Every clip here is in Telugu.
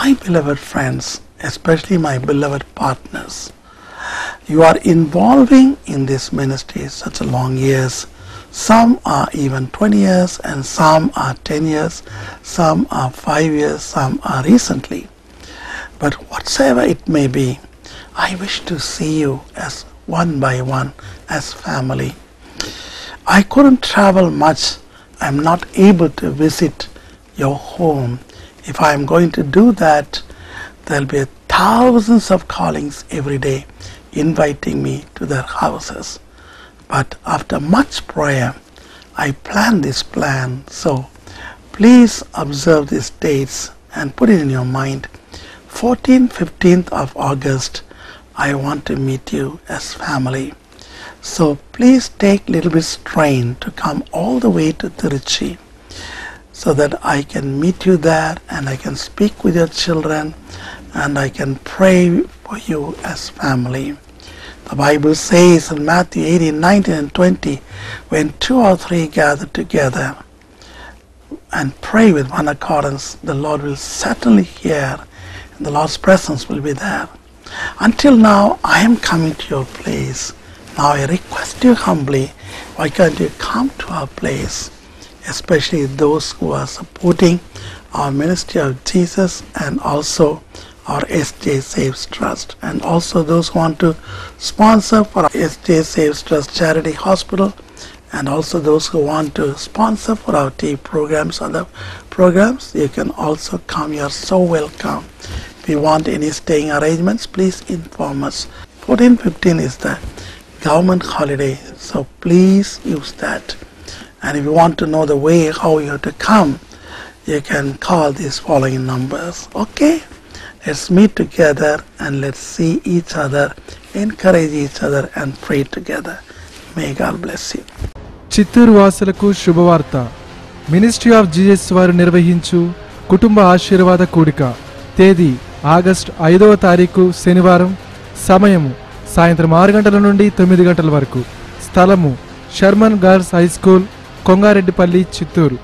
My beloved friends, especially my beloved partners, you are involving in this ministry such a long years. Some are even 20 years and some are 10 years, some are 5 years, some are recently. But whatsoever it may be, I wish to see you as one by one, as family. I couldn't travel much. I'm not able to visit your home. If I am going to do that, there'll be thousands of callings every day inviting me to their houses. But after much prayer, I planned this plan. So please observe these dates and put it in your mind. 14th, 15th of August, I want to meet you as family. So please take a little bit strain to come all the way to Tiruchi, so that I can meet you there and I can speak with your children and I can pray for you as family. The Bible says in Matthew 18, 19 and 20, when 2 or 3 gather together and pray with one accordance, the Lord will certainly hear and the Lord's presence will be there. Until now, I am coming to your place. Now I request you humbly, why can't you come to our place? Especially those who are supporting our Ministry of Jesus and also our SJ Saves Trust, and also those who want to sponsor for our SJ Saves Trust Charity Hospital, and also those who want to sponsor for our TV programs, other programs, you can also come. You are so welcome. If you want any staying arrangements, please inform us. 14, 15 is the government holiday, so please use that. And if you want to know the way how you have to come, you can call these following numbers. Okay? Let's meet together and let's see each other, encourage each other and pray together. May God bless you. Chittoor వాసులకు శుభవార్త. మినిస్ట్రీ ఆఫ్ జీసస్ వారు నిర్వహించు కుటుంబ ఆశీర్వాద కూడిక. తేదీ ఆగస్టు 5వ తారీఖు శనివారం. సమయము సాయంత్రం 6 గంటల నుండి 9 గంటల వరకు. స్థలము Sherman girls high school, Kongareddipalli, Chittoor.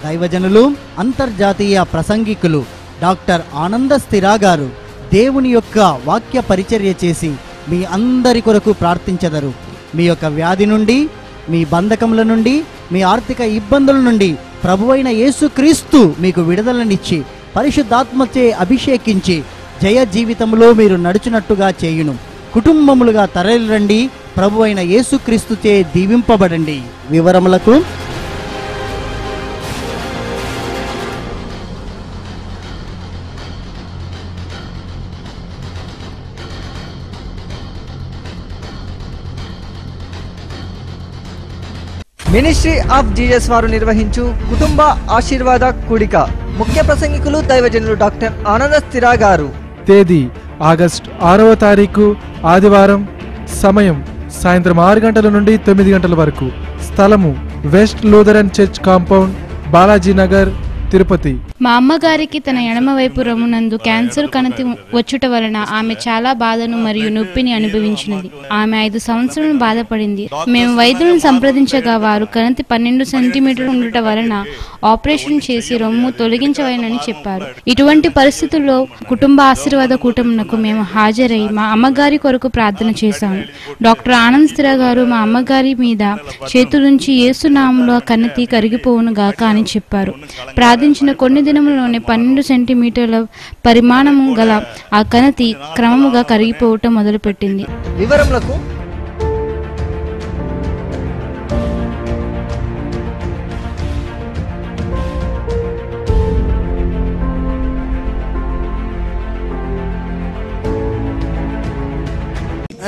దైవజనులు, అంతర్జాతీయ ప్రసంగికులు డాక్టర్ ఆనంద స్థిరా గారు దేవుని యొక్క వాక్య పరిచర్య చేసి మీ అందరి కొరకు ప్రార్థించెదరు. మీ యొక్క వ్యాధి నుండి, మీ బంధకముల నుండి, మీ ఆర్థిక ఇబ్బందుల నుండి ప్రభువైన యేసుక్రీస్తు మీకు విడుదలనిచ్చి పరిశుద్ధాత్మచే అభిషేకించి జయ జీవితంలో మీరు నడుచునట్టుగా చేయును. కుటుంబములుగా తరలిరండి, ప్రభువైన యేసుక్రీస్తుచే దీవింపబడండి. వివరములకు మినిస్ట్రీ ఆఫ్ జీసస్ వారు నిర్వహించు కుటుంబ ఆశీర్వాద కూడిక. ముఖ్య ప్రసంగికులు దైవజనులు డాక్టర్ ఆనంద స్థిరా గారు. తేదీ ఆగస్టు 6వ తారీఖు ఆదివారం. సమయం సాయంత్రం 6 గంటల నుండి 9 గంటల వరకు. స్థలము west Lutheran church compound, Balaji Nagar, Tirupati. మా అమ్మగారికి తన ఎడమ వైపు రొమ్మునందు క్యాన్సర్ కణతి వచ్చుట వలన ఆమె చాలా బాధను మరియు నొప్పిని అనుభవించినది. ఆమె 5 సంవత్సరాలు బాధపడింది. మేము వైద్యులను సంప్రదించగా వారు కణతి 12 సెంటీమీటర్లు ఉండుట వలన ఆపరేషన్ చేసి రొమ్ము తొలగించవలెనని చెప్పారు. ఇటువంటి పరిస్థితుల్లో కుటుంబ ఆశీర్వాద కూటమునకు మేము హాజరై మా అమ్మగారి కొరకు ప్రార్థన చేశాము. డాక్టర్ ఆనంద్ స్థిరా గారు మా అమ్మగారి మీద చేతులుంచి యేసునామములో కణతి కరిగిపోవును గాక అని చెప్పారు. ప్రార్థించిన కొన్ని దినములలోనే 12 సెంటీమీటర్ల పరిమాణము గల ఆ కణతి క్రమముగా కరిగిపోవటం మొదలుపెట్టింది. వివరములకు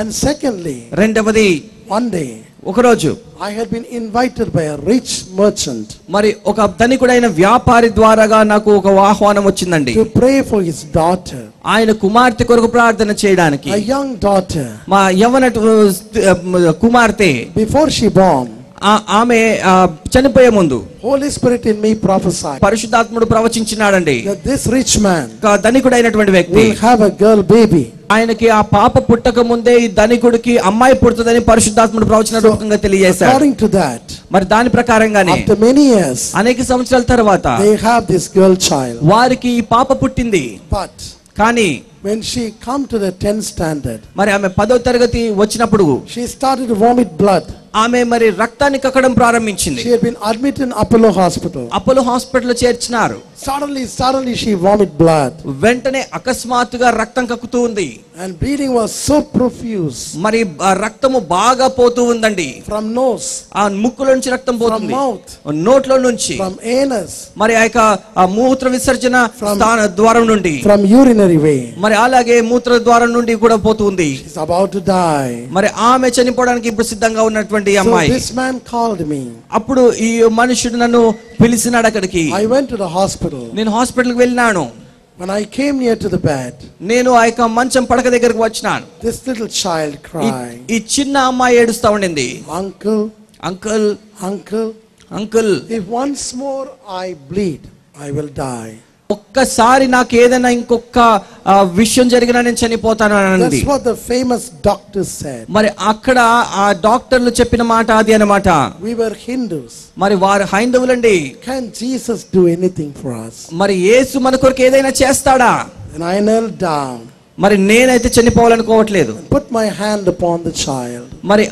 And secondly, రెండవది, one day ఒకరోజు I had been invited by a rich merchant మరి ఒక ధనికుడైన వ్యాపారి ద్వారాగా నాకు ఒక ఆహ్వానం వచ్చిందండి. to pray for his daughter, ఆయన కుమార్తె కొరకు ప్రార్థన చేయడానికి. a young daughter. మా యవ్వన కుమార్తె Before she born, ఆమె చనిపోయే ముందు Holy Spirit in me prophesied పరిశుద్ధాత్ముడు ప్రవచించినాడండి. that this rich man ధనికుడైనటువంటి వ్యక్తి will have a girl baby. ఆయనకి ఆ పాప పుట్టక ముందే ఈ ధనికుడికి అమ్మాయి పుడుతుందని పరిశుద్ధాత్ముడు ప్రవచన రూపంగా తెలియజేశాడు. According to that, మరి దాని ప్రకారంగానే after many years, అనేక సంవత్సరాల తర్వాత they have this girl child. వారికి ఈ పాప పుట్టింది. But కానీ when she come to the 10th standard, మరి ఆమె 10వ తరగతి వచ్చినప్పుడు she started to vomit blood. ఆమె మరి రక్తాన్ని కక్కడం ప్రారంభించింది. She had been admitted in Apollo hospital. Apollo hospital చేర్చినారు. Suddenly she vomit blood. వెంటనే అకస్మాత్తుగా రక్తం కక్కుతూ ఉంది. And bleeding was so profuse. మరి రక్తము బాగా పోతూ ఉందండి. From nose, ఆ ముక్కులో నుంచి రక్తం పోతుంది. from mouth, నోట్లో నుంచి, from anus, మరి ఆ యొక్క మూత్ర విసర్జన స్థాన ద్వారం నుండి, from urinary way. మరి అలాగే మూత్ర ద్వారం నుండి కూడా పోతుంది. She's about to die. మరి ఆమె చనిపోవడానికి ఇప్పుడు సిద్ధంగా ఉన్నటువంటి So అమ్మాయి. this man called me. అప్పుడు ఈ మనుషుడు నన్ను పిలిచినాడు అక్కడికి. I went to the hospital. నేను హాస్పిటల్కి వెళ్ళినాను. When I came near to the bed, నేను ఆ యొక్క మంచం పడక దగ్గరకు వచ్చినాను. this little child cried, ఈ చిన్న అమ్మాయి ఏడుస్తా ఉండింది. Uncle, uncle, uncle, uncle, if once more I bleed, I will die. ఒక్కసారి నాకు ఏదైనా ఇంకొక విషయం జరిగినా నేను చనిపోతాను అని అన్నది. That's what the famous doctor said. మరి అక్కడ ఆ డాక్టర్లు చెప్పిన మాట అది అన్నమాట. We were Hindus. మరి వారు హైందవులండి. Can Jesus do anything for us? మరి యేసు మన కొరకు ఏదైనా చేస్తాడా? And I knelt down. మరి నేనైతే చనిపోవాలనుకోవట్లేదు. Put my hand upon the child. మరి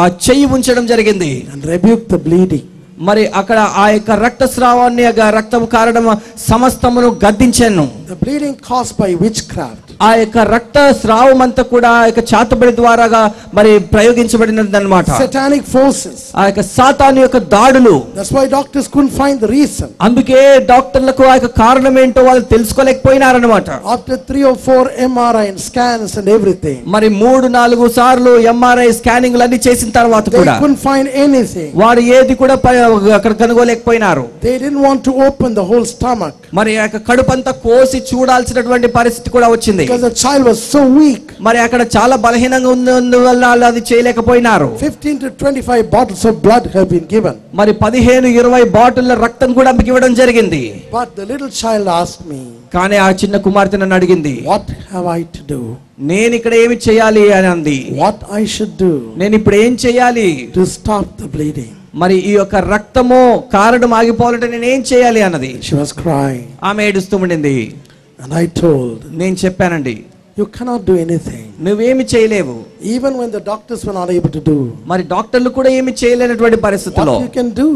ఆ చెయ్యి ఉంచడం జరిగింది. And rebuked the bleeding. మరి అక్కడ ఆ యొక్క రక్తస్రావాన్ని రక్తము కారడం సమస్తమును గద్దించాను. The bleeding caused by witchcraft. ఆ యొక్క రక్త స్రావం అంతా కూడా ఆ యొక్క చాతబడి ద్వారాగా మరి ప్రయోగించబడినది అన్నమాట. Satanic forces. ఆ యొక్క సాతాను యొక్క దాడులు. That's why doctors couldn't find the reason. అందుకే డాక్టర్లకు ఆ యొక్క కారణం ఏంటో వాళ్ళు తెలుసుకోలేకపోయినారన్నమాట. After 3 or 4 MRI and scans and everything, మరి 3-4 సార్లు ఎంఆర్ఐ స్కానింగ్లు అన్ని చేసిన తర్వాత they కూడా couldn't find anything. వారు ఏది కూడా అక్కడ కనుగోలేకపోయినారు. They didn't want to open the whole stomach. మరి ఆ యొక్క కడుపంతా కోసి చూడాల్సినటువంటి పరిస్థితి కూడా వచ్చింది. Because the child was so weak. మరి అక్కడ చాలా బలహీనంగా ఉన్నందువల్ల వాళ్ళు అది చేయలేకపోయినారు. 15 to 25 bottles of blood have been given. మరి 15-20 బాటిళ్ల రక్తం కూడా మీకు ఇవ్వడం జరిగింది. But the little child asked me, కానీ ఆ చిన్న కుమార్తె నన్ను అడిగింది, what have I to do? నేను ఇక్కడ ఏమి చేయాలి అని అంది. What I should do నేను ఇప్పుడు ఏం చేయాలి to stop the bleeding? మరి ఈ యొక్క రక్తము కారడం ఆగిపోవాలంటే నేను ఏం చేయాలి అన్నది. She was crying. ఆమె ఏడుస్తూ ఉండింది. And I told, నేను చెప్పానండి, you cannot do anything. నువ్వేమి చేయలేవు. Even when the doctors were not able to do, మరి డాక్టర్లు కూడా ఏమి చేయలేనటువంటి పరిస్థితిలో what you can do?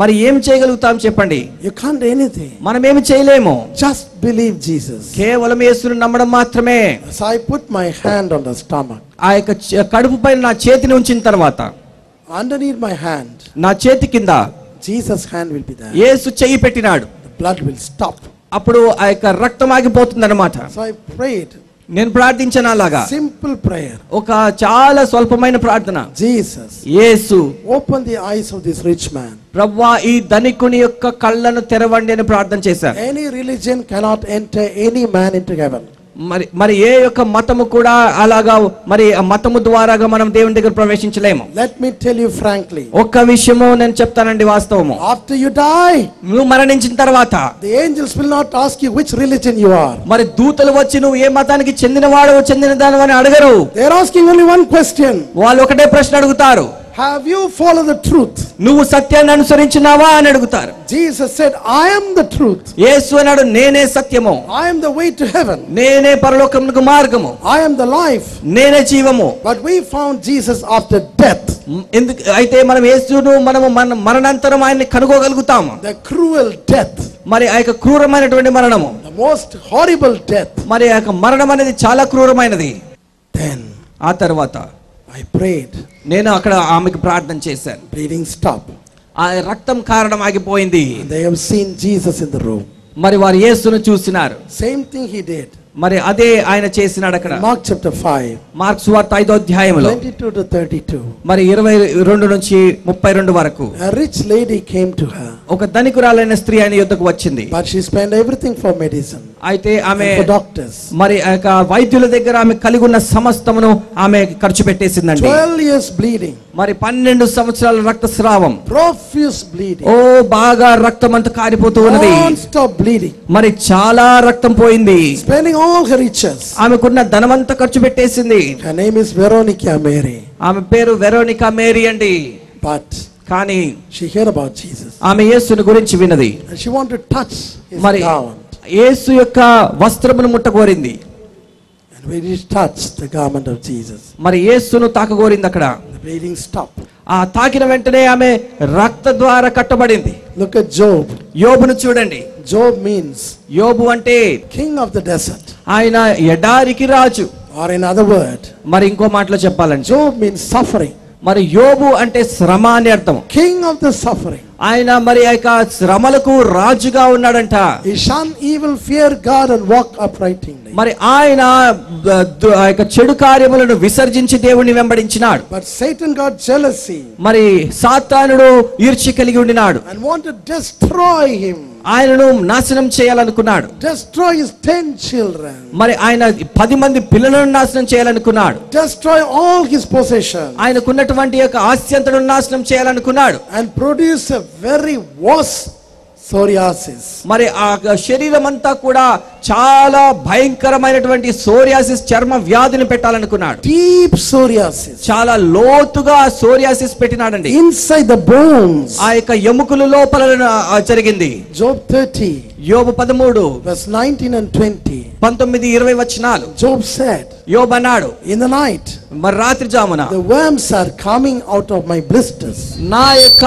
మరి ఏం చేయగలుగుతాం చెప్పండి. You can't do anything. మనం ఏమి చేయలేము. Just believe Jesus. కేవలం యేసుని నమ్మడం మాత్రమే. So I put my hand on the stomach. ఆ యొక్క కడుపు పైన నా చేతిని ఉంచిన తర్వాత Underneath my hand, నా చేతి కింద Jesus' hand will be there. యేసు చెయ్యి పెట్టినాడు. The blood will stop. అప్పుడు ఆ యొక్క రక్తం ఆగిపోతుంది అన్నమాట. So I prayed. నేను ప్రార్థించాను అలాగా. Simple prayer. ఒక చాలా స్వల్పమైన ప్రార్థన. Jesus, Yesu, open the eyes of this rich man. ప్రభువా ఈ ధనికుని యొక్క కళ్ళను తెరవండి అని ప్రార్థన చేశాను. Any religion cannot enter any man into heaven. మరి ఏ యొక్క మతము కూడా అలాగా మరి ఆ మతము ద్వారాగా మనం దేవుని దగ్గర ప్రవేశించలేము. Let me tell you frankly. ఒక్క విషయము నేను చెప్తానండి వాస్తవము. After you die, నువ్వు మరణించిన తర్వాత the angels will not ask you which religion you are. మరి దూతలు వచ్చి నువ్వు ఏ మతానికి చెందినవాడు చెందినదాని అని అడగరు. They are asking only one question. వాళ్ళు ఒకటే ప్రశ్న అడుగుతారు, Have you followed the truth? నువ్వు సత్యాన్ని అనుసరించినావా అని అడుగుతారు. Jesus said, I am the truth. యేసు అన్నాడు, నేనే సత్యము, I am the way to heaven. నేనే పరలోకమునకు మార్గము, I am the life. నేనే జీవము. But we found Jesus after death. ఎందుకు అయితే మనం యేసును మనము మరణాంతరం ఆయన్ని కనుగోగలుగుతాము. The cruel death. మరి ఆ యొక్క క్రూరమైనటువంటి మరణము, The most horrible death. మరి ఆ యొక్క మరణం అనేది చాలా క్రూరమైనది. Then ఆ తర్వాత I prayed. నేను అక్కడ ఆమెకు ప్రార్థన చేశాను. Bleeding stopped. ఆ రక్తం కారణం ఆగిపోయింది. They have seen Jesus in the room. మరి వారు యేసును చూసినారు. Same thing he did. మరి అదే ఆయన చేసినాడు అక్కడ. Mark chapter 5. మార్కు సువార్త 5వ అధ్యాయములో 22 to 32. మరి 22 నుంచి 32 వరకు A rich lady came to her. ఒక ధనికురాలైన స్త్రీ ఆయన యొద్దకు వచ్చింది. But she spent everything for medicine. అయితే ఆమె And for doctors. మరి ఆ యొక్క వైద్యుల దగ్గర ఆమె కలిగి ఉన్న సమస్తమును ఆమె ఖర్చు పెట్టేసిందండి. 12 years bleeding. మరి 12 సంవత్సరాల రక్తస్రావం, Profuse bleeding. బాగా రక్తం అంతా కారిపోతూ ఉన్నది. Non-stop bleeding. మరి చాలా రక్తం పోయింది. Spending all her riches. ఆమెకున్న ధనమంతా ఖర్చు పెట్టేసింది. Her name is Veronica Mary. ఆమె పేరు వెరోనికా మేరీ అండి. But కానీ she heard about Jesus ఆమె యేసుని గురించి విన్నది. and she wanted to touch his మరి garment. యేసు యొక్క వస్త్రమును ముట్టగోరింది. And when she touched the garment of Jesus, మరి యేసును తాకగోరింది. అక్కడ the bleeding stopped. ఆ తాకిన వెంటనే ఆమె రక్త ద్వారా కట్టబడింది. Look at Job. యోబును చూడండి. Job means యోబు అంటే king of the desert, ఆయన ఎడారికి రాజు. or in other word, మరి ఇంకో మాటలో చెప్పాలంటే Job means suffering. మరి యోబు అంటే శ్రమ అని అర్థం. King of the suffering. ఆయన మరి ఆ యొక్క శ్రమలకు రాజుగా ఉన్నాడంట. He shunned evil, feared God, and walked uprightly. మరి ఆయన ఆ యొక్క చెడు కార్యములను విసర్జించి దేవుని వెంబడించినాడు. But Satan got jealousy మరి సాతానుడు ఈర్ష్య కలిగి ఉండినాడు. and wanted to destroy him. ఆయనను నాశనం చేయాలనుకున్నాడు. Destroy his 10 children. మరి ఆయన 10 మంది పిల్లలను నాశనం చేయాలనుకున్నాడు. Destroy all his possessions. ఆయనకున్నటువంటి యొక్క ఆస్తి అంతను నాశనం చేయాలనుకున్నాడు. And produce a very worse psoriasis. మరి ఆ శరీరం అంతా కూడా చాలా భయంకరమైనటువంటి సోరియాసిస్ చర్మ వ్యాధిని పెట్టాలనుకున్నాడు. Deep psoriasis. చాలా లోతుగా సోరియాసిస్ పెట్టినాడండి. Inside the bones. ఆ యొక్క ఎముకల లోపల జరిగింది. Job 30 యోబు 13 verse 19 and 20. 19-20 వచనాలు. Job said, యోబు అన్నాడు, in the night మరి రాత్రి జామున the worms are coming out of my blisters. నా యొక్క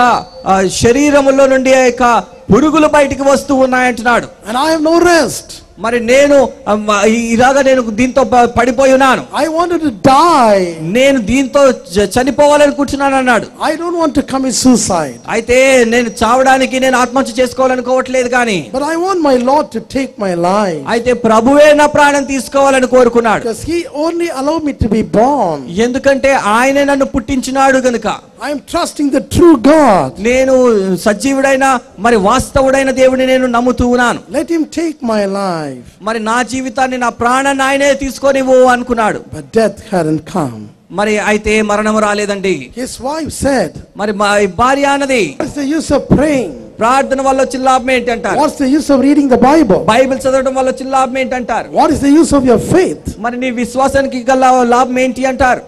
శరీరములో నుండి ఆ యొక్క పురుగులు బయటికి వస్తూ ఉన్నాయంటున్నాడు. And I have no rest. మరి నేను ఇలాగా నేను దీంతో పడిపోయి ఉన్నాను. I wanted to die. నేను దీంతో చనిపోవాలనుకుంటున్నాను అన్నాడు. I don't want to commit suicide. అయితే నేను చావడానికి నేను ఆత్మహత్య చేసుకోవాలనుకోవట్లేదు కానీ, But I want my Lord to take my life. అయితే ప్రభువే నా ప్రాణం తీసుకోవాలని కోరుకున్నాడు. Because He only allowed me to be born. ఎందుకంటే ఆయనే నన్ను పుట్టించినాడు గనుక. I am trusting the true God. నేను సజీవుడైన మరి వాస్తవుడైన దేవుడిని నేను నమ్ముతూ ఉన్నాను. Let Him take my life. మరి నా జీవితాన్ని నా ప్రాణాన్ని ఆయనే తీసుకొనివ్వు అనుకున్నాడు. But death hadn't come. మరి అయితే మరణం రాలేదండి. His wife said, మరి మా భార్య అన్నది, what's the use of praying? ప్రార్థన వల్ల వచ్చిన లాభం ఏంటి అంటారు. What's the use of reading the Bible? Bible చదవడం వల్ల వచ్చిన లాభం ఏంటి అంటారు. What is the use of your faith? మరి నీ విశ్వాసానికి గల లాభం ఏంటి అంటారు.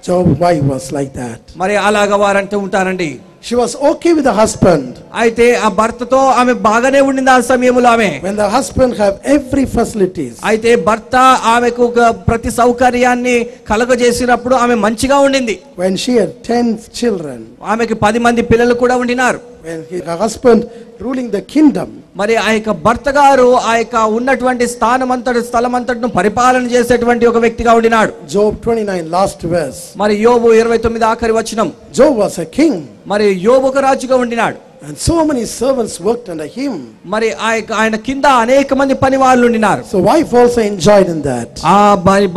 Job's wife was like that. మరి అలాగా వారంటూ ఉంటారండి. She was okay with the husband. అయితే ఆ భర్తతో ఆమె బాగానే ఉండింది ఆ సమయంలో. ఆమె When the husband have every facilities. అయితే భర్త ఆమెకు ప్రతి సౌకర్యాన్ని కలగజేసినప్పుడు ఆమె మంచిగా ఉండింది. When she had 10 children. ఆమెకి 10 మంది పిల్లలు కూడా ఉండినారు. When her husband ruling the kingdom. మరి ఆ యొక్క భర్త గారు ఆ యొక్క ఉన్నటువంటి స్థలం అంతటిను పరిపాలన చేసేటువంటి ఒక వ్యక్తిగా ఉండినాడు. Job 29 last verse. మరి యోబు 29 ఆఖరి వచనం. Job was a king. మరి యోబు ఒక రాజుగా ఉండినాడు. And so many servants worked under him. మరి ఆయన కింద అనేక మంది పని వాళ్ళు ఉండినారు. So wife also enjoyed in that. ఆ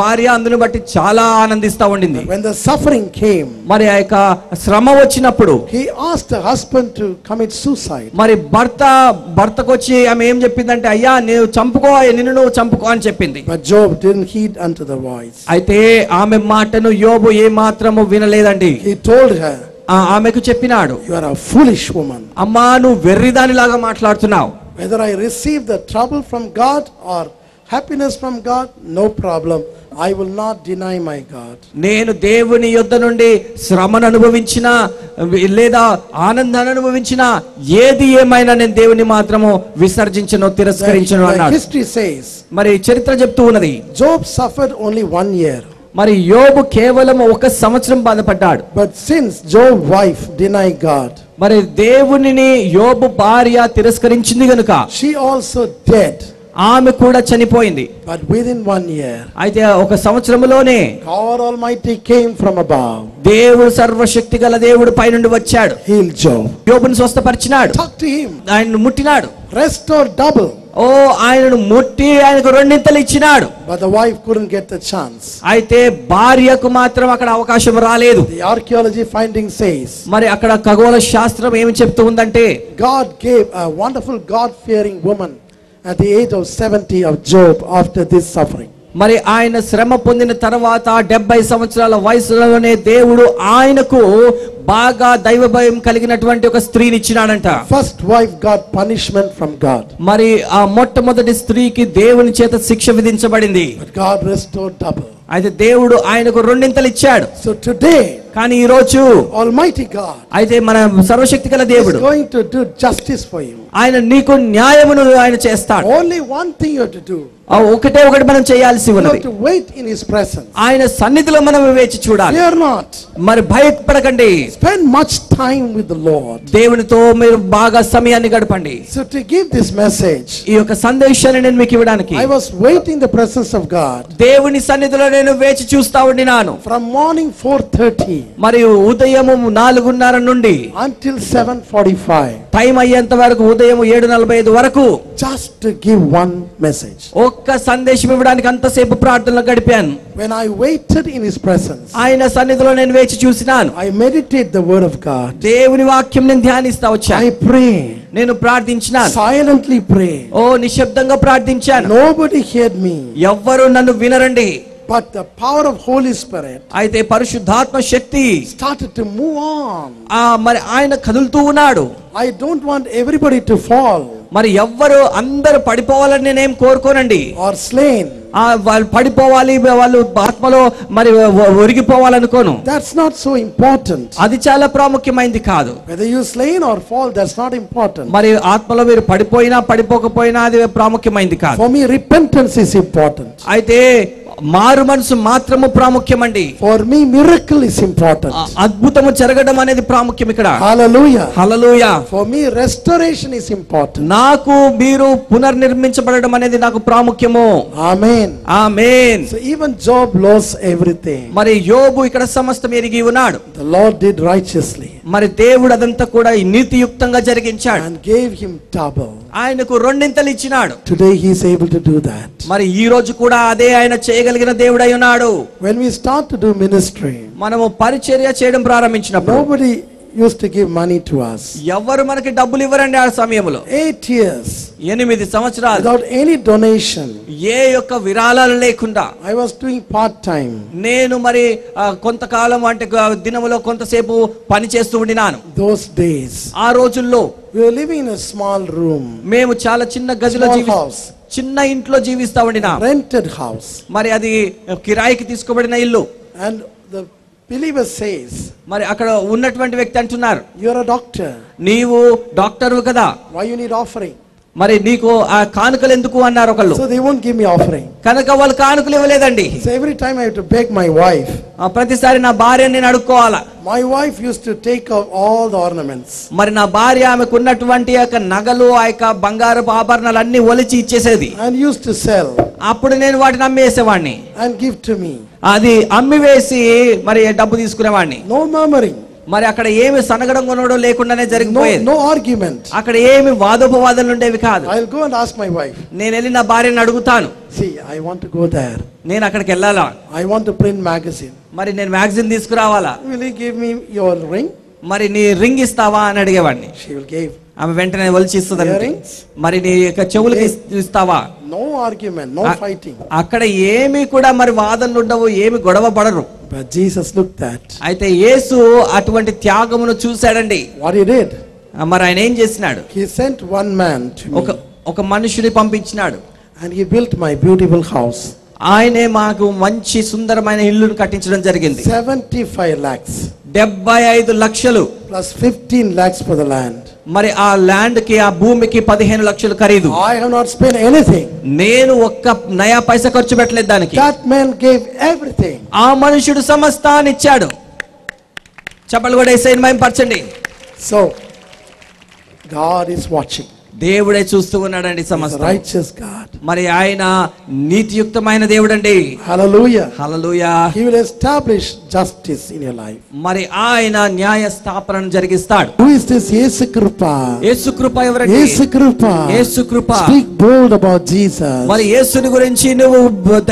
భార్య అందును బట్టి చాలా ఆనందిస్తా ఉండింది. When the suffering came, మరి ఆ యొక్క శ్రమ వచ్చినప్పుడు he asked the husband to commit suicide. మరి భర్తకు వచ్చి ఆమె ఏం చెప్పిందంటే, అయ్యా నిన్ను నువ్వు చంపుకో అని చెప్పింది. But Job didn't heed unto the voice. అయితే ఆమె మాటను యోబు ఏ మాత్రము వినలేదండి. He told her, ఆమెకు చెప్పినాడు, you are a foolish woman. అమ్మా నువ్వు వెర్రిదానిలాగా మాట్లాడుతున్నావు. Whether I receive the trouble from God or happiness from God, no problem. I will not deny my God. నేను దేవుని యొద్ద నుండి శ్రమను అనుభవించినా లేదా ఆనందాన్ని అనుభవించినా ఏది ఏమైనా నేను దేవుని మాత్రము విసర్జించను, తిరస్కరించను అన్నాడు. History says, మరి చరిత్ర చెప్తూ ఉన్నది, Job suffered only 1 year. మరి యోబు కేవలం 1 సంవత్సరం బాధపడ్డాడు. But since Job's wife denied God, మరి దేవునిని యోబు భార్య తిరస్కరించింది గనుక she also dead. ఆమె కూడా చనిపోయింది. But within 1 year, అయితే 1 సంవత్సరంలోనే God Almighty came from above. దేవుడు సర్వశక్తి గల దేవుడు పైనుండి వచ్చాడు. Healed Job. యోబును స్వస్థపరిచినాడు. Talk to him. ఆయనను ముట్టినాడు. Restore double. ఆయనను ముట్టి ఆయనకు 2 ఇంతలు ఇచ్చినాడు. But the wife couldn't get the chance. అయితే భార్యకు మాత్రం అక్కడ అవకాశం రాలేదు. The archaeology finding says, మరి అక్కడ ఖగోళ శాస్త్రం ఏమి చెప్తూ ఉందంటే, God gave a wonderful God-fearing woman at the age of 70 of Job after this suffering. మరి ఆయన శ్రమ పొందిన తర్వాత 70 సంవత్సరాల వయసులోనే దేవుడు ఆయనకు బాగా దైవ భయం కలిగినటువంటి ఒక స్త్రీని ఇచ్చినాడంట. First wife got punishment from God. మరి ఆ మొట్టమొదటి స్త్రీకి దేవుని చేత శిక్ష విధించబడింది. But God restored double. అయితే దేవుడు ఆయనకు 2 ఇంతలు ఇచ్చాడు. So today కానీ ఈ రోజు Almighty God అయితే మన సర్వశక్తి గల is దేవుడు going to do justice for you. ఆయన నీకు న్యాయమును ఆయన చేస్తాడు. Only one thing you have to do. ఒకటే ఒకటి మనం చేయాల్సి You ఉన్నది. have to wait in His presence. ఆయన సన్నిధిలో మనం వేచి చూడాలి. Fear not. మరి భయపడకండి. Spend much time with the Lord. దేవునితో మీరు బాగా సమయాన్ని గడపండి. So to give this message, ఈ యొక్క సందేశాన్ని నేను మీకు ఇవ్వడానికి I was waiting in the presence of God దేవుని సన్నిధిలో నేను వేచి చూస్తా ఉండినాను. from morning 4:30 మరియు ఉదయము 4:30 నుండి until 7:45, టైం అయ్యేంత వరకు ఉదయం 7:45 వరకు just to give one message. ఒక్క సందేశం ఇవ్వడానికి అంతసేపు ప్రార్థనలో గడిపాను. When I waited in His presence, ఆయన సన్నిధిలో నేను వేచి చూసినాను. I meditate the word of God. దేవుని వాక్యం నేను ధ్యానిస్తా వచ్చాను. I pray, నేను ప్రార్థించినాను. silently pray. ఓ నిశ్శబ్దంగా ప్రార్థించాను. Nobody heard me, ఎవ్వరు నన్ను వినరండి. but the power of Holy Spirit అయితే పరిశుద్ధాత్మ శక్తి started to move on. మరి ఆయన కదులుతూ ఉన్నాడు. I don't want everybody to fall మరి ఎవ్వరు అందరూ పడిపోవాలని నేనేం కోరుకోనండి. or slain. వాళ్ళు పడిపోవాలి, వాళ్ళు ఆత్మలో మరి ఒరిగిపోవాలనుకోను. That's not so important. అది చాలా ప్రాముఖ్యమైనది కాదు. Whether you slain or fall, that's not important. మరి ఆత్మలో మీరు పడిపోయినా పడిపోకపోయినా అది ప్రాముఖ్యమైనది కాదు. For me, repentance is important. అయితే మారు మనసు మాత్రము ప్రాముఖ్యమండి. For me, miracle is important. అద్భుతము జరగడం అనేది ప్రాముఖ్యం ఇక్కడ. Hallelujah. Hallelujah. For me, restoration is important. నాకు మీరు పునర్నిర్మించబడడం అనేది నాకు ప్రాముఖ్యము. Amen. ఆమేన్. So even Job lost everything. మరి యోబు ఇక్కడ సమస్తం ఎరిగి ఉన్నాడు. The Lord did righteously మరి దేవుడు అదంతా కూడా నీతియుక్తంగా జరిగించాడు. and gave him double. ఆయనకు రెండింతలు ఇచ్చినాడు. Today he is able to do that. మరి ఈ రోజు కూడా అదే ఆయన చేయగలిగిన దేవుడై ఉన్నాడు. When we start to do ministry, మనము పరిచర్య చేయడం ప్రారంభించినప్పుడు nobody used to give money to us. ఎవరు మనకి డబ్బులు ఇవ్వరండి. ఆ సమయంలో 8 years 8 సంవత్సరాలు without any donation. ఏ యొక్క విరాళాలు లేకుండా I was doing part time. నేను మరి కొంతకాలం అంటే దినములో కొంతసేపు పని చేస్తూ ఉండినాను. Those days ఆ రోజుల్లో we were living in a small room, మేము చాలా చిన్న గదిలో small house, చిన్న ఇంట్లో జీవిస్తా ఉండినా. rented house. మరి అది కిరాయికి తీసుకోబడిన ఇల్లు. And the believer says, మరి అక్కడ ఉన్నటువంటి వ్యక్తి అంటున్నారు, you're a doctor, నీవు డాక్టర్వు కదా, why you need offering? మరి నీకు ఆ కానుకలు ఎందుకు అన్నారు ఒకళ్ళు. So they won't give me offering. కనుక వాళ్ళు కానుకలు ఇవ్వలేదండి. So every time I have to beg my wife. ప్రతిసారి నా భార్యని నేను అడుక్కోవాలా. My wife used to take out all the ornaments. మరి నా భార్య ఆమెకు ఉన్నటువంటి యొక్క నగలు ఆ యొక్క బంగారపు ఆభరణాలు అన్ని ఒలిచి ఇచ్చేసేది. And used to sell. అప్పుడు నేను వాటిని అమ్మేసేవాడిని. And give to me. అది అమ్మి వేసి మరి డబ్బు తీసుకునేవాడిని. No murmuring. మరి అక్కడ ఏమి సనగడం కొనడం లేకుండానే జరిగిపోయేది. No argument. అక్కడ ఏమి వాదోపవాదాలు ఉండేవి కాదు. I'll go and ask my wife. నేను వెళ్ళి నా భార్యని అడుగుతాను, See, I want to go there. నేను అక్కడికి వెళ్ళాలా, I want to print magazine. మరి నేను magazine తీసుకురావాలా, Will you give me your ring? మరి నీ రింగ్ ఇస్తావా అని అడిగేవాడిని. She will give. ఆమె వెంటనే వలిచి ఇస్తుంది. Earrings? మరి నీ యొక్క చెవులకి ఇస్తావా. No argument, no fighting. అక్కడ ఏమి కూడా మరి వాదనలు ఉండవు, ఏమి గొడవ పడరు. But Jesus looked at అయితే యేసు అటువంటి త్యాగమును చూశాడండి. what he did. మరి ఆయన ఏం చేసినాడు, He sent one man to me ఒక మనుషుని పంపించినాడు. and he built my beautiful house. ఆయనే మాకు మంచి సుందరమైన ఇల్లును కట్టించడం జరిగింది. 75 lakhs 75 లక్షలు plus 15 lakhs for the land. మరి ఆ ల్యాండ్ కి, ఆ భూమికి 15 లక్షలు ఖరీదు. I have not spent anything. నేను ఒక్క నయా పైసా ఖర్చు పెట్టలేదు దానికి. That man gave everything. ఆ మనుషుడు సమస్తాన్ని ఇచ్చాడు. చప్పలు కూడా యేసయ్యను మహిమపరచండి. So God is watching. దేవుడే చూస్తూ ఉన్నాడండి సమస్తం. Righteous God. మరి ఆయన నీతియుక్తమైన దేవుడండి. Hallelujah. Hallelujah. He will establish justice in your life. మరి ఆయన న్యాయ స్థాపనను జరిగిస్తాడు. Who is this Yesu Kripa? యేసు కృప ఎవరండి? Yesu Kripa. Yesu Krupa. Speak bold about Jesus. మరి యేసుని గురించి నువ్వు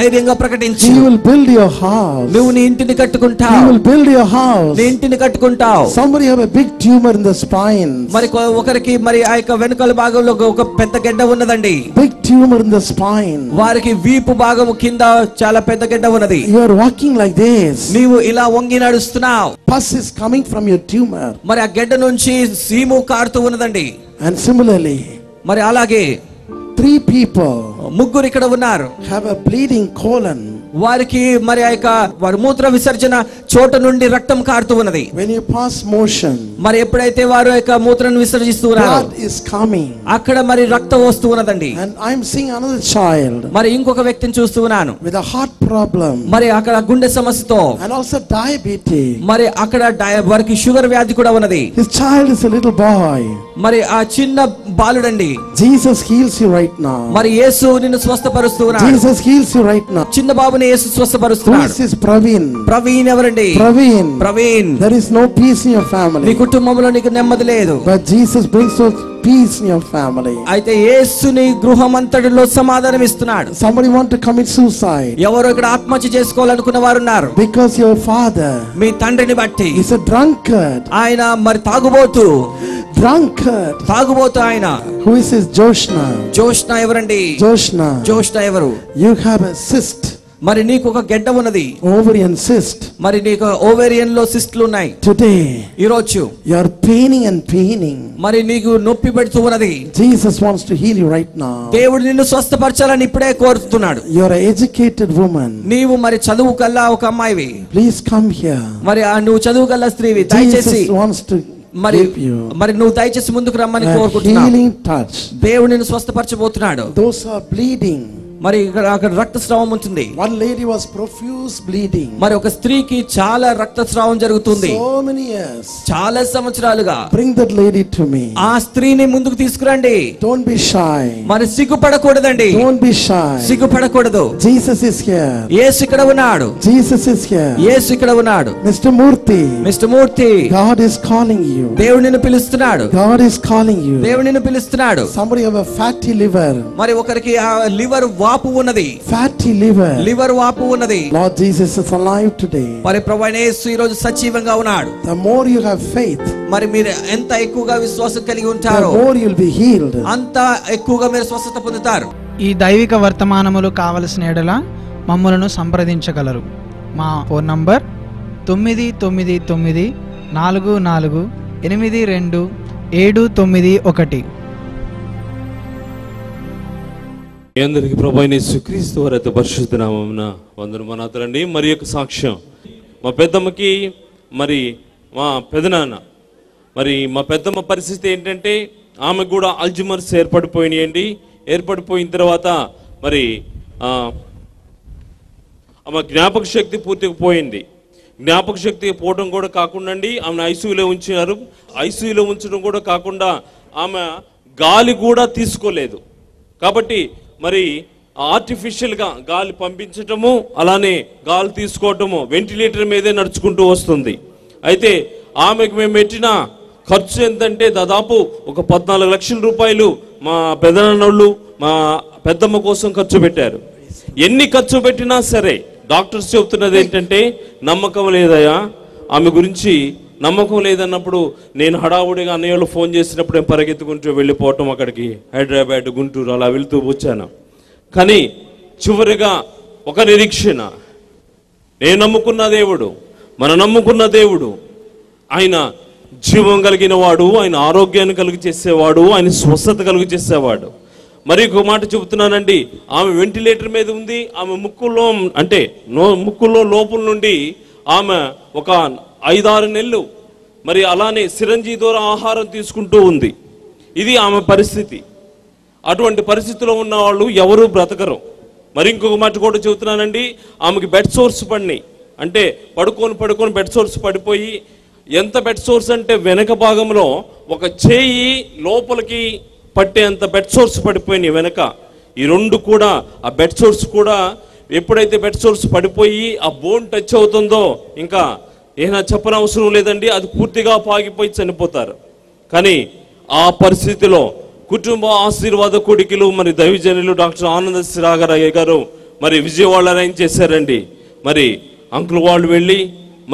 ధైర్యంగా ప్రకటించు. He will build your house. నువ్వు నీ ఇంటిని కట్టుకుంటావు. He will build your house. నీ ఇంటిని కట్టుకుంటావు. Somebody have a big tumor in the spine. మరి ఒకరికి మరి ఆ యొక్క వెనుకల భాగంలో ఒక పెద్ద గెడ్డ ఉన్నదండి. Big tumor in the spine. వారికి వీపు భాగము కింద చాలా పెద్ద గెడ్డ ఉన్నది. You are walking like this. నీవు ఇలా వంగి నడుస్తున్నావు. Pus is coming from your tumor. మరి ఆ గెడ్డ నుంచి సీము కారుతూ ఉన్నదండి. And similarly, మరి అలాగే 3 people ముగ్గురు ఇక్కడ ఉన్నారు. have a bleeding colon. వారికి మరి ఆ యొక్క వారి మూత్ర విసర్జన చోట నుండి రక్తం కారుతూ ఉన్నది. When you pass motion, మరి ఎప్పుడైతే వారు యొక్క మూత్రాన్ని విసర్జిస్తూ ఉన్నారు, blood is coming. అక్కడ మరి రక్తం వస్తూ ఉన్నదండి. And I'm seeing another child మరి ఇంకొక వ్యక్తిని చూస్తూ ఉన్నాను, with a heart problem, మరి అక్కడ గుండె సమస్యతో, and also diabetes. మరి అక్కడ వారికి షుగర్ వ్యాధి కూడా ఉన్నది. His child is a little boy. మరి ఆ చిన్న బాలుడండి. Jesus heals you right now. మరి యేసు నిన్ను స్వస్థపరుస్తూ ఉన్నాడు. Jesus heals you right now. చిన్న బాబుని యేసు స్వస్థపరుస్తున్నాడు. Who is Praveen? ప్రవీణ్ ఎవరండి? Praveen. There is no peace in your family. నీ కుటుంబంలో నీకు నెమ్మది లేదు. But Jesus brings us peace in your family. అయితే యేసు నీ గృహం అంతటిలో సమాధానం ఇస్తున్నాడు. Somebody want to commit suicide. ఎవరో ఇక్కడ ఆత్మహత్య చేసుకోవాలనుకున్న వారు ఉన్నారు. Because your father, మీ తండ్రిని బట్టి, is a drunkard. ఆయన మరి తాగుబోతు. తాగుబోతు ఆయన. Who is his Joshna? Joshna ఎవరండి? జోష్న ఎవరు? You have a cyst. మరి నీకు ఒక గెడ్డ ఉన్నది, ovarian cyst. మరి నీకు ఓవేరియన్ లో సిస్ట్లు ఉన్నాయి. Today ఈ రోజు you are paining. మరి నీకు నొప్పి పెడుతూ ఉన్నది. Jesus wants to heal you right now. దేవుడు నిన్ను స్వస్థపరచాలని ఇప్పుడే కోరుతున్నాడు. You are an educated woman. నీవు మరి చదువు కల్లా ఒక అమ్మాయివి. Please come here. మరి నువ్వు చదువు కల్లా స్త్రీవి. దయచేసి Jesus wants to మరి నువ్వు దయచేసి ముందుకు రమ్మని కోరుకుంటున్నాను. Healing touch. దేవుడు నిన్ను స్వస్థపరచబోతున్నాడు. Those are bleeding. మరి అక్కడ రక్తస్రావం ఉంటుంది. One lady was profuse bleeding. మరి ఒక స్త్రీకి చాలా రక్తస్రావం జరుగుతుంది. So many years. చాలా సంవత్సరాలుగా. Bring that lady to me. ఆ స్త్రీని ముందుకు తీసుకురండి. Don't be shy. మరి సిగ్గుపడకూడదండి. Don't be shy. సిగ్గుపడకూడదు. Jesus is here. యేసు ఇక్కడ ఉన్నాడు. Jesus is here. యేసు ఇక్కడ ఉన్నాడు. Mr. Murthy. God is calling you. దేవుడు నిన్ను పిలుస్తున్నాడు. God is calling you. దేవుడు నిన్ను పిలుస్తున్నాడు. Somebody have a fatty liver. మరి ఒకరికి ఆ లివర్ వాపు ఉన్నది. Fatty liver. లివర్ వాపు ఉన్నది. Lord Jesus is alive today. మరి ప్రభువైన యేసు ఈ రోజు సజీవంగా ఉన్నాడు. The more you have faith, మరి మీరు ఎంత ఎక్కువగా విశ్వాసం కలిగి ఉంటారో, the more you'll be healed. అంత ఎక్కువగా మీరు స్వస్థత పొందుతారు. ఈ దైవిక వర్తమానములు కావలసిన ఎడల మమ్మలను సంప్రదించగలరు. మా ఫోన్ నంబర్ 99944827991. అందరికి ప్రభువైన యేసుక్రీస్తు వారి అతి పరిశుద్ధ నామమున వందనములండి. మరి యొక్క సాక్ష్యం మా పెద్దమ్మకి, మరి మా పెదనాన్న, మరి మా పెద్దమ్మ పరిస్థితి ఏంటంటే ఆమె కూడా అల్జిమర్స్ ఏర్పడిపోయినాయండి. ఏర్పడిపోయిన తర్వాత మరి ఆమె జ్ఞాపక శక్తి పూర్తిగా పోయింది. జ్ఞాపక శక్తి పోవడం కూడా కాకుండా ఆమెను ఐసీయూలో ఉంచారు. ఐసీయూలో ఉంచడం కూడా కాకుండా ఆమె గాలి కూడా తీసుకోలేదు. కాబట్టి మరి ఆర్టిఫిషియల్గా గాలి పంపించటము, అలానే గాలి తీసుకోవటము, వెంటిలేటర్ మీదే నడుచుకుంటూ వస్తుంది. అయితే ఆమెకు మేము పెట్టిన ఖర్చు ఎంతంటే దాదాపు ఒక 14 లక్షల రూపాయలు మా పెదనాన్నోళ్ళు మా పెద్దమ్మ కోసం ఖర్చు పెట్టారు. ఎన్ని ఖర్చు పెట్టినా సరే డాక్టర్స్ చెబుతున్నది ఏంటంటే నమ్మకం లేదయా, ఆమె గురించి నమ్మకం లేదన్నప్పుడు నేను హడావుడిగా అన్నయ్యలు ఫోన్ చేసినప్పుడు నేను పరిగెత్తుకుంటూ వెళ్ళిపోవటం అక్కడికి, హైదరాబాద్, గుంటూరు అలా వెళ్తూ వచ్చాను. కానీ చివరిగా ఒక నిరీక్షణ, నేను నమ్ముకున్న దేవుడు, మనం నమ్ముకున్న దేవుడు ఆయన జీవం కలిగిన వాడు, ఆయన ఆరోగ్యాన్ని కలుగు చేసేవాడు, ఆయన స్వస్థత కలుగు చేసేవాడు. మరి ఒక మాట చెబుతున్నానండి, ఆమె వెంటిలేటర్ మీద ఉంది. ఆమె ముక్కులో అంటే ముక్కులో లోపల నుండి ఆమె ఒక 5-6 నెలలు మరి అలానే సిరంజీ ద్వారా ఆహారం తీసుకుంటూ ఉంది. ఇది ఆమె పరిస్థితి. అటువంటి పరిస్థితిలో ఉన్న వాళ్ళు ఎవరు బ్రతకరు. మరి ఇంకొక మాట కూడా చెబుతున్నానండి, ఆమెకి బెడ్ సోర్స్ పడినాయి. అంటే పడుకొని బెడ్ సోర్స్ పడిపోయి, ఎంత బెడ్ సోర్స్ అంటే వెనక భాగంలో ఒక చేయి లోపలికి పట్టేంత బెడ్ సోర్స్ పడిపోయినాయి వెనక. ఈ 2 కూడా ఆ బెడ్ సోర్స్ కూడా ఎప్పుడైతే బెడ్ సోర్స్ పడిపోయి ఆ బోన్ టచ్ అవుతుందో ఇంకా ఏమైనా చెప్పనవసరం లేదండి, అది పూర్తిగా పాగిపోయి చనిపోతారు. కానీ ఆ పరిస్థితిలో కుటుంబ ఆశీర్వాద కొడుకులు మరి దైవజనులు డాక్టర్ ఆనంద స్థిరాగరయ్య గారు మరి విజయవాడలో ఏం చేశారండి, మరి అంకుల్ వాళ్ళు వెళ్ళి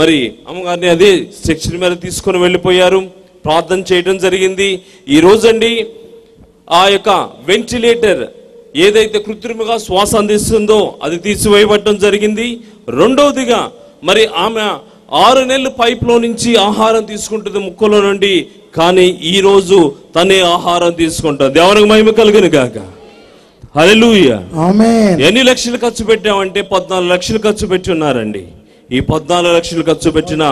మరి అమ్మగారిని అదే సెక్షన్ మీద తీసుకొని వెళ్ళిపోయారు. ప్రార్థన చేయడం జరిగింది. ఈ రోజండి ఆ యొక్క వెంటిలేటర్ ఏదైతే కృత్రిమంగా శ్వాస అందిస్తుందో అది తీసివేయబడటం జరిగింది. రెండవదిగా మరి ఆమె 6 నెలలు పైప్లో నుంచి ఆహారం తీసుకుంటుంది ముక్కులో నుండి. కానీ ఈ రోజు తనే ఆహారం తీసుకుంటుంది. దేవునికి మహిమ కలుగును గాక. హల్లెలూయా. ఆమేన్. ఎన్ని లక్షలు ఖర్చు పెట్టామంటే 14 లక్షలు ఖర్చు పెట్టి ఉన్నారండి. ఈ 14 లక్షలు ఖర్చు పెట్టినా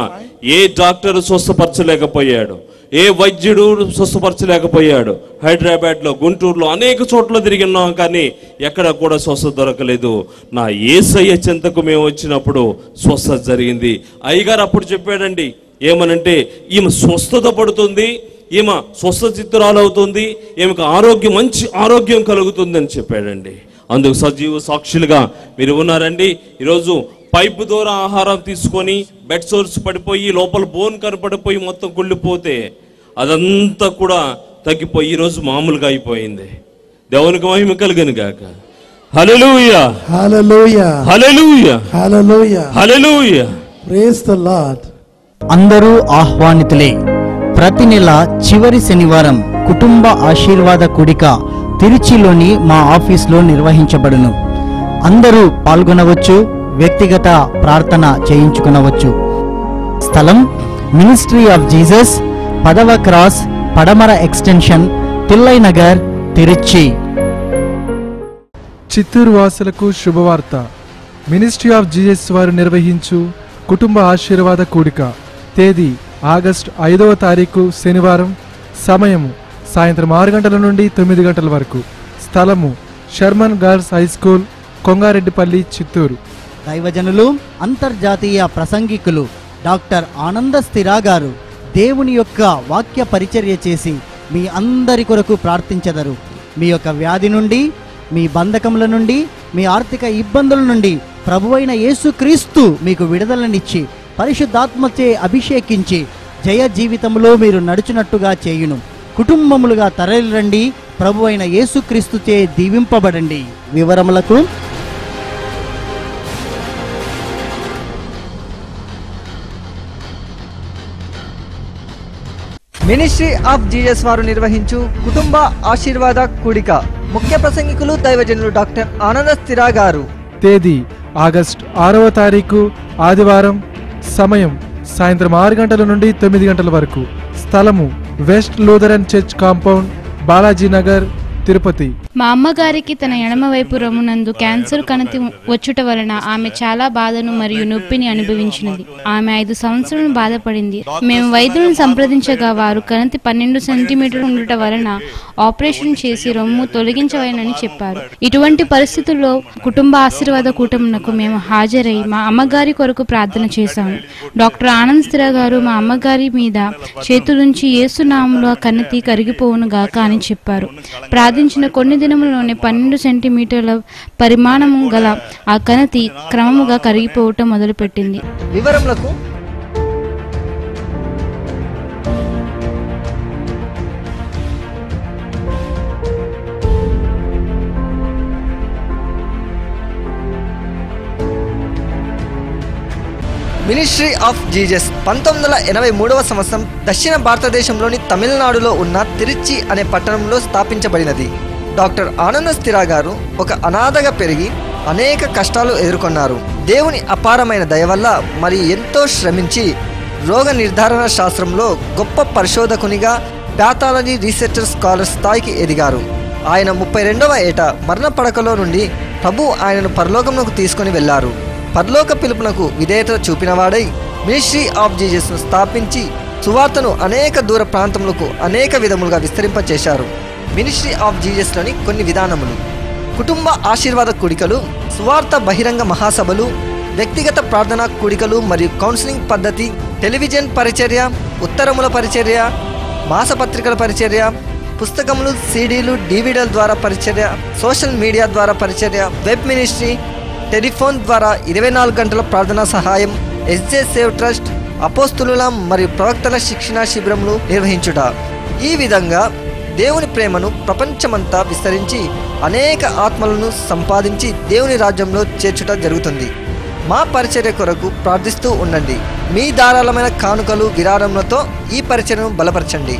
ఏ డాక్టర్ స్వస్థపరచలేకపోయాడు, ఏ వైద్యుడు స్వస్థపరచలేకపోయాడు. హైదరాబాద్లో, గుంటూరులో అనేక చోట్ల తిరిగినాం, కానీ ఎక్కడ కూడా స్వస్థత దొరకలేదు. నా యేసయ్య చెంతకు మేము వచ్చినప్పుడు స్వస్థత జరిగింది. అయ్యగారు అప్పుడు చెప్పాడండి, ఏమనంటే ఈమె స్వస్థత పడుతుంది, ఈమె స్వస్థ చిత్తురాలు అవుతుంది, ఈమెకు ఆరోగ్యం, మంచి ఆరోగ్యం కలుగుతుంది అని చెప్పాడండి. అందుకు సజీవ సాక్షులుగా మీరు ఉన్నారండి. ఈరోజు పైపు ద్వారా ఆహారం తీసుకొని బెడ్ సోర్స్ పడిపోయి లోపల బోన్ కనపడిపోయి మొత్తం కుళ్ళిపోతే అదంతా కూడా తగ్గిపోయి ఈరోజు మామూలుగా అయిపోయింది. దేవునికి మహిమ కలుగును గాక. హల్లెలూయా, Hallelujah. Hallelujah, Hallelujah. Hallelujah. Praise the Lord. అందరూ ఆహ్వానితులే. ప్రతి నెల చివరి శనివారం కుటుంబ ఆశీర్వాద కూడిక తిరుచిలోని మా ఆఫీస్లో నిర్వహించబడును. అందరూ పాల్గొనవచ్చు, వ్యక్తిగత ప్రార్థన చేయించుకొనవచ్చు. స్థలం మినిస్ట్రీ ఆఫ్ జీసస్, 10వ క్రాస్, పడమర ఎక్స్టెన్షన్, తిల్లై నగర్, తిరుచి. చిత్తూరు వాసులకు శుభవార్త. మినిస్ట్రీ ఆఫ్ జీసస్ వారు నిర్వహించు కుటుంబ ఆశీర్వాద కూడిక. తేదీ ఆగస్టు 5వ తారీఖు శనివారం. సమయము సాయంత్రం 6 గంటల నుండి 9 గంటల వరకు. స్థలము Sherman girls high school, Kongareddipalli, Chittoor. దైవజనులు, అంతర్జాతీయ ప్రసంగికులు డాక్టర్ ఆనంద స్థిరా గారు దేవుని యొక్క వాక్య పరిచర్య చేసి మీ అందరి కొరకు ప్రార్థించెదరు. మీ యొక్క వ్యాధి నుండి, మీ బంధకముల నుండి, మీ ఆర్థిక ఇబ్బందుల నుండి ప్రభువైన యేసుక్రీస్తు మీకు విడుదలనిచ్చి పరిశుద్ధాత్మచే అభిషేకించి జయ జీవితంలో మీరు నడుచునట్టుగా చేయును. కుటుంబములుగా తరలిరండి, ప్రభువైన యేసుక్రీస్తుచే దీవింపబడండి. వివరములకు మినిస్ట్రీ ఆఫ్ జీసస్ వారు నిర్వహించు కుటుంబ ఆశీర్వాద కూడిక. ముఖ్య ప్రసంగికులు దైవజనులు డాక్టర్ ఆనంద స్థిరా గారు. తేదీ ఆగస్టు 6వ తారీఖు ఆదివారం. సమయం సాయంత్రం 6 గంటల నుండి 9 గంటల వరకు. స్థలము west Lutheran church compound, Balaji Nagar, Tirupati. మా అమ్మగారికి తన ఎడమ వైపు రొమ్మునందు క్యాన్సర్ కణతి వచ్చుట వలన ఆమె చాలా బాధను మరియు నొప్పిని అనుభవించినది. ఆమె 5 సంవత్సరాలు బాధపడింది. మేము వైద్యులను సంప్రదించగా వారు కణతి 12 సెంటీమీటర్లు ఉండటం వలన ఆపరేషన్ చేసి రొమ్ము తొలగించవలనని చెప్పారు. ఇటువంటి పరిస్థితుల్లో కుటుంబ ఆశీర్వాద కూటమునకు మేము హాజరై మా అమ్మగారి కొరకు ప్రార్థన చేశాము. డాక్టర్ ఆనంద్ స్థిరా గారు మా అమ్మగారి మీద చేతులుంచి యేసునామములో కణతి కరిగిపోవును గాక అని చెప్పారు. ప్రార్థించిన కొన్ని దినములలోనే 12 సెంటీమీటర్ల పరిమాణము గల ఆ కణతి క్రమముగా కరిగిపోవటం మొదలుపెట్టింది. వివరములకు మినిస్ట్రీ ఆఫ్ జీసస్ 1983వ సంవత్సరం దక్షిణ భారతదేశంలోని తమిళనాడులో ఉన్న తిరుచి అనే పట్టణంలో స్థాపించబడినది. డాక్టర్ ఆనంద స్థిరా గారు ఒక అనాథగా పెరిగి అనేక కష్టాలు ఎదుర్కొన్నారు. దేవుని అపారమైన దయ వల్ల మరియు ఎంతో శ్రమించి రోగ నిర్ధారణ శాస్త్రంలో గొప్ప పరిశోధకునిగా ప్యాథాలజీ రీసెర్చర్ స్కాలర్ స్థాయికి ఎదిగారు. ఆయన 32వ ఏట మరణ పడకలో నుండి ప్రభు ఆయనను పరలోకంలోకి తీసుకుని వెళ్లారు. పరలోక పిలుపునకు విధేయత చూపినవాడై మినిస్ట్రీ ఆఫ్ జీసస్ను స్థాపించి సువార్తను అనేక దూర ప్రాంతములకు అనేక విధములుగా విస్తరింపచేశారు. మినిస్ట్రీ ఆఫ్ జీసస్లోని కొన్ని విధానములు: కుటుంబ ఆశీర్వాద కూడికలు, సువార్త బహిరంగ మహాసభలు, వ్యక్తిగత ప్రార్థనా కూడికలు మరియు కౌన్సిలింగ్ పద్ధతి, టెలివిజన్ పరిచర్య, ఉత్తరముల పరిచర్య, మాసపత్రికల పరిచర్య, పుస్తకములు, సీడీలు, డివిడీల ద్వారా పరిచర్య, సోషల్ మీడియా ద్వారా పరిచర్య, వెబ్ మినిస్ట్రీ, టెలిఫోన్ ద్వారా 24 గంటల ప్రార్థనా సహాయం, ఎస్జే సేవ్ ట్రస్ట్, అపోస్తులుల మరియు ప్రవక్తల శిక్షణా శిబిరములు నిర్వహించుట. ఈ విధంగా దేవుని ప్రేమను ప్రపంచమంతా విస్తరించి అనేక ఆత్మలను సంపాదించి దేవుని రాజ్యంలో చేర్చుట జరుగుతుంది. మా పరిచర్య కొరకు ప్రార్థిస్తూ ఉండండి. మీ ధారాళమైన కానుకలు, విరాళములతో ఈ పరిచర్యను బలపరచండి.